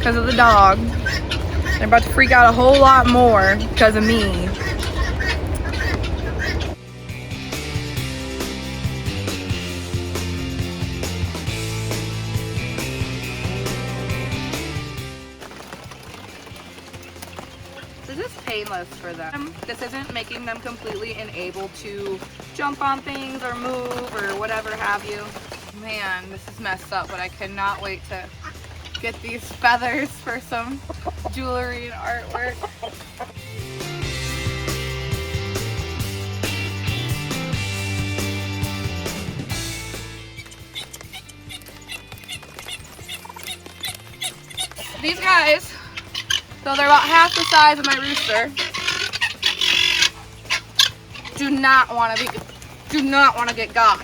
because of the dog. They're about to freak out a whole lot more because of me. This is painless for them. This isn't making them completely unable to jump on things or move or whatever have you. Man, this is messed up, but I cannot wait to get these feathers for some jewelry and artwork. These guys, so they're about half the size of my rooster, do not want to get got.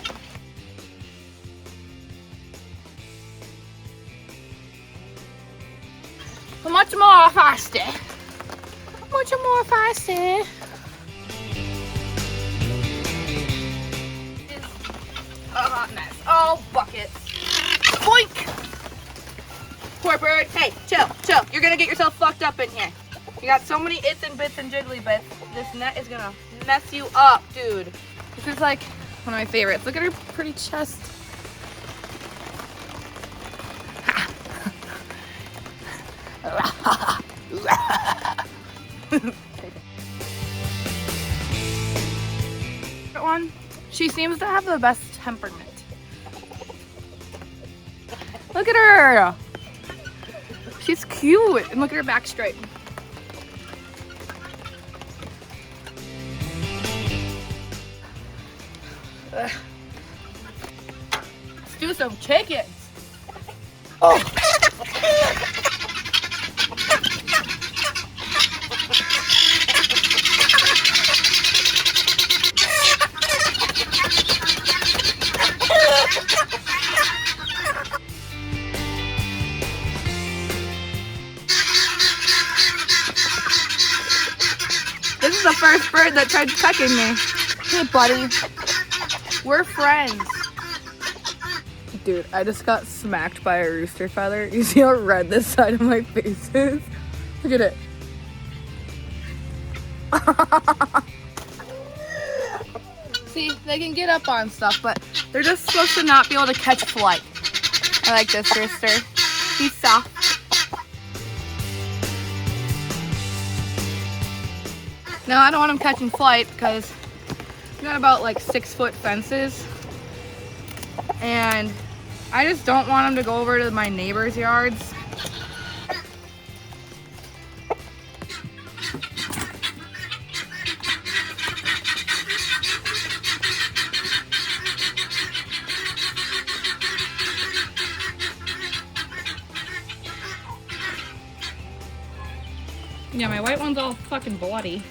Much more feisty. Much more feisty. It's a hot mess. Oh, buckets. Boink! Poor bird. Hey, chill. You're gonna get yourself fucked up in here. You got so many its and bits and jiggly bits. This net is gonna mess you up, dude. This is like one of my favorites. Look at her pretty chest. One, she seems to have the best temperament. Look at her. She's cute. And look at her back straight. Let's do some chickens. Oh. This is the first bird that tried pecking me. Hey, buddy. We're friends. Dude, I just got smacked by a rooster feather. You see how red this side of my face is? Look at it. See, they can get up on stuff, but they're just supposed to not be able to catch flight. I like this rooster. He's soft. Now, I don't want him catching flight because we got about like 6-foot fences. And I just don't want him to go over to my neighbors' yards. Yeah, my white one's all fucking bloody.